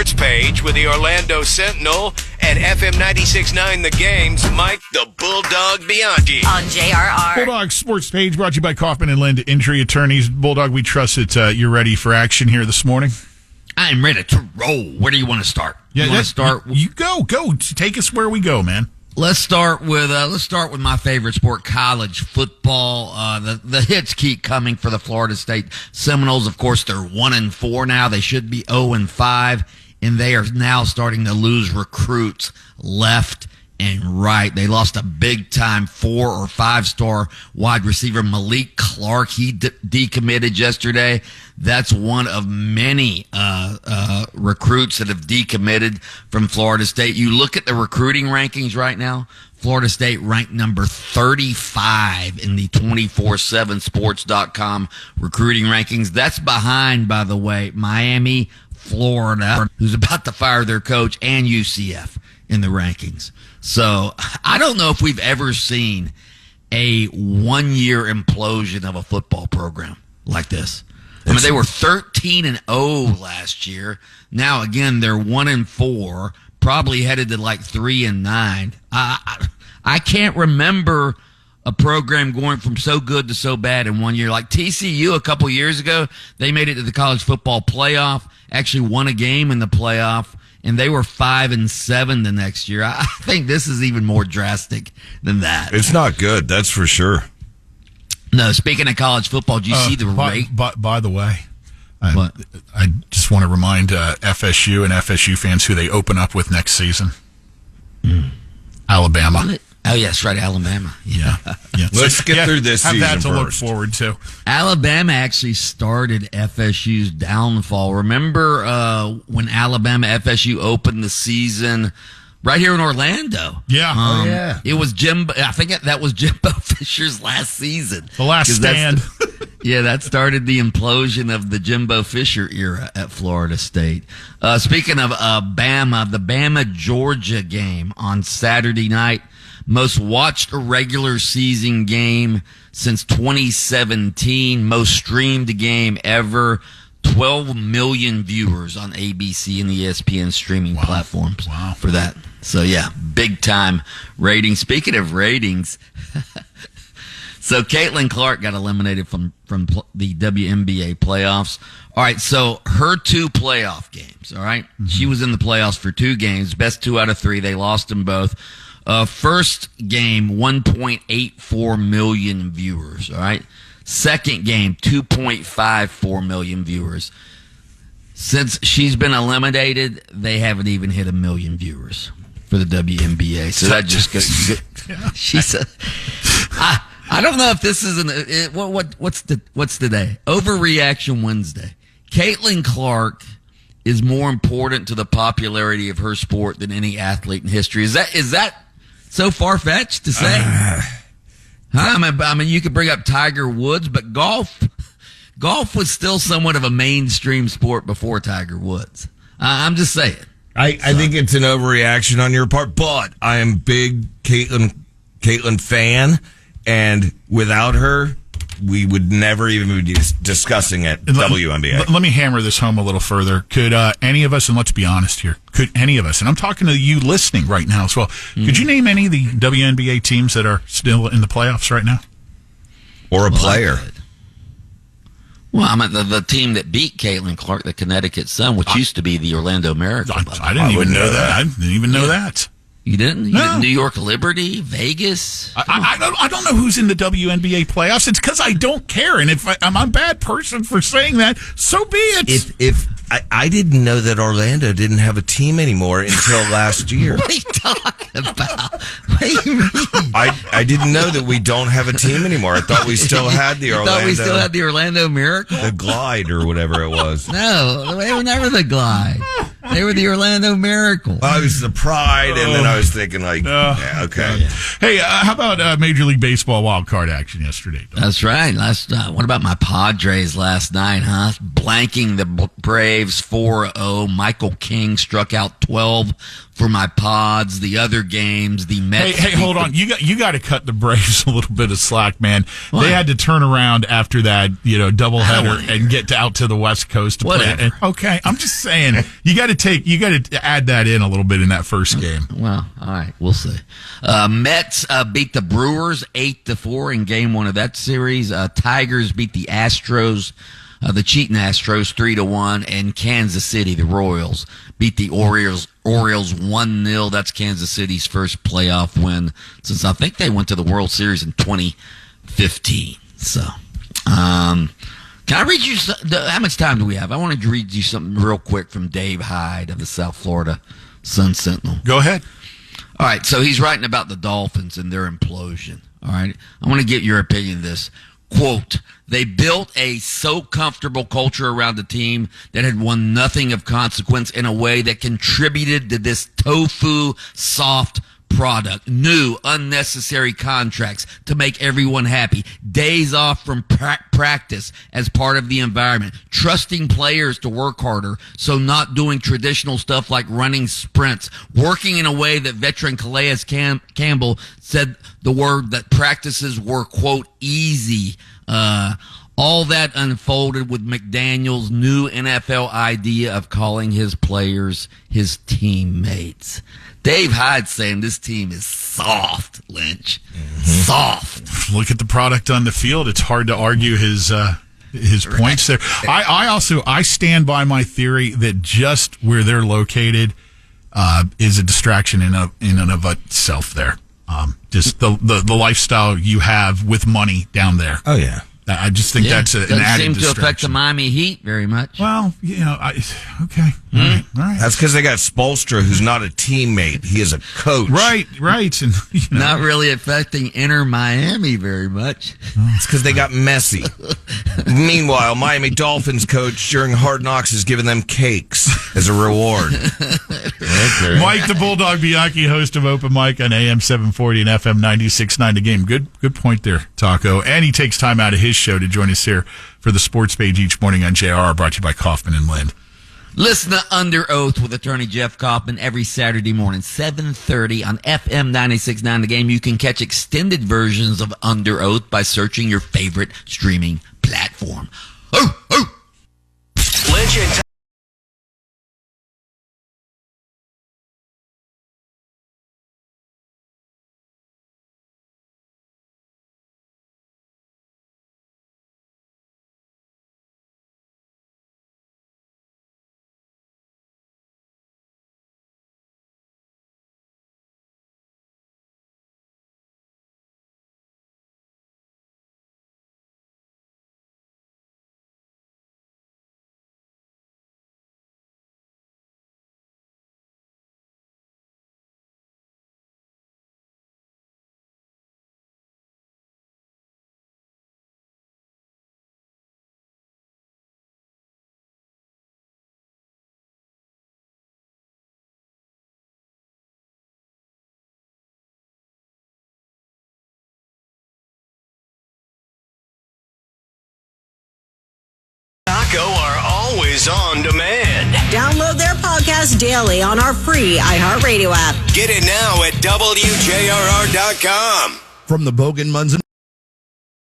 sports page with the Orlando Sentinel and FM 96.9 The Game's Mike the Bulldog Bianchi. On JRR. Bulldog Sports Page brought to you by Kaufman and Lind Injury Attorneys. Bulldog, we trust that you're ready for action here this morning. I'm ready to roll. Where do you want to start? Yeah, you want to start? You go. Take us where we go, man. Let's start with my favorite sport, college football. The hits keep coming for the Florida State Seminoles. Of course, they're 1-4 now. They should be 0-5, and they are now starting to lose recruits left and right. They lost a big-time 4 or 5-star wide receiver, Malik Clark. He decommitted yesterday. That's one of many recruits that have decommitted from Florida State. You look at the recruiting rankings right now, Florida State ranked number 35 in the 247sports.com recruiting rankings. That's behind, by the way, Miami, Florida, who's about to fire their coach, and UCF in the rankings. So I don't know if we've ever seen a one-year implosion of a football program like this. I mean, they were 13-0 last year. Now, again, they're 1-4, probably headed to like 3-9. I can't remember a program going from so good to so bad in 1 year. Like TCU a couple years ago, they made it to the college football playoff, actually won a game in the playoff, and they were 5-7 the next year. I think this is even more drastic than that. It's not good, that's for sure. No, speaking of college football, do you see the rate? By the way, I just want to remind FSU and FSU fans who they open up with next season. Alabama. What? Oh, yes, right, Alabama. Yeah. Let's get through this season have that to look first. forward to. Alabama actually started FSU's downfall. Remember when Alabama FSU opened the season right here in Orlando? Yeah. It was Jimbo. I think that was Jimbo Fisher's last season. The last stand. That started the implosion of the Jimbo Fisher era at Florida State. Speaking of Bama, the Bama-Georgia game on Saturday night, most watched regular season game since 2017, most streamed game ever. 12 million viewers on ABC and the ESPN streaming platforms for that. So, yeah, big time ratings. Speaking of ratings, so Caitlin Clark got eliminated from the WNBA playoffs. All right, so her 2 playoff games, all right? Mm-hmm. She was in the playoffs for 2 games, best 2 out of 3. They lost them both. First game, 1.84 million viewers, all right? Second game, 2.54 million viewers. Since she's been eliminated, they haven't even hit 1 million viewers for the WNBA. So that just goes. She said, "I don't know if this is what's today? Overreaction Wednesday." Caitlin Clark is more important to the popularity of her sport than any athlete in history. Is that so far-fetched to say? I mean, you could bring up Tiger Woods, but golf was still somewhat of a mainstream sport before Tiger Woods. I'm just saying. I think it's an overreaction on your part, but I am big Caitlin fan, and without her, we would never even be discussing it. WNBA. Let me hammer this home a little further. Could any of us, and let's be honest here, could any of us, and I'm talking to you listening right now as well, could you name any of the WNBA teams that are still in the playoffs right now? Or a player? Well, I mean, the team that beat Caitlin Clark, the Connecticut Sun, which used to be the Orlando Miracle. I didn't even know that. I didn't even know that. You didn't? You No. didn't? New York Liberty, Vegas. I don't know who's in the WNBA playoffs. It's because I don't care, and if I'm a bad person for saying that, so be it. If I didn't know that Orlando didn't have a team anymore until last year. What are you talking about? What do you mean? I didn't know that we don't have a team anymore. I thought we still had the Orlando. Thought we still had the Orlando Miracle? The Glide or whatever it was. No, they were never the Glide. They were the Orlando Miracle. I was the Pride, and then I was thinking, like, yeah, okay. Yeah. Hey, how about Major League Baseball wild card action yesterday? That's right. What about my Padres last night, huh? Blanking the Braves 4-0. Michael King struck out 12 for my Pods. The other games, the Mets. Hey, hold on. You got to cut the Braves a little bit of slack, man. What? They had to turn around after that, doubleheader and get out to the West Coast to play. Whatever. Okay, I'm just saying, you got to to add that in a little bit in that first game. Well, all right, we'll see. Mets beat the Brewers 8-4 in game one of that series. Tigers beat the Astros, the cheating Astros 3-1, and Kansas City, the Royals, beat the Orioles 1-0. That's Kansas City's first playoff win since I think they went to the World Series in 2015. So, can I read you? How much time do we have? I wanted to read you something real quick from Dave Hyde of the South Florida Sun Sentinel. Go ahead. All right, so he's writing about the Dolphins and their implosion. All right, I want to get your opinion of this. Quote, they built a so comfortable culture around the team that had won nothing of consequence in a way that contributed to this tofu soft product. New, unnecessary contracts to make everyone happy. Days off from practice as part of the environment. Trusting players to work harder, so not doing traditional stuff like running sprints. Working in a way that veteran Calais Campbell said the word that practices were, quote, easy. All that unfolded with McDaniel's new NFL idea of calling his players his teammates. Dave Hyde saying this team is soft, Lynch. Mm-hmm. Soft. Look at the product on the field. It's hard to argue his points there. I stand by my theory that just where they're located is a distraction in and of itself there. Just the lifestyle you have with money down there. Oh, yeah. I just think that's an added distraction. Doesn't seem to affect the Miami Heat very much. Well, okay. All right. That's because they got Spoelstra, who's not a teammate. He is a coach. Right. And, not really affecting Inter Miami very much. It's because they got Messi. Meanwhile, Miami Dolphins coach during Hard Knocks is giving them cakes as a reward. Okay. Mike the Bulldog Bianchi, host of Open Mic on AM 740 and FM 96.9 The Game. Good point there, Taco. And he takes time out of his show to join us here for the Sports Page each morning on JR, brought to you by Kaufman and Lind. Listen to Under Oath with attorney Jeff Kaufman every Saturday morning, 7:30 on FM 96.9 The Game. You can catch extended versions of Under Oath by searching your favorite streaming platform. Lynch and Taco are always on demand. Download their podcast daily on our free iHeartRadio app. Get it now at WJRR.com. From the Bogan Munson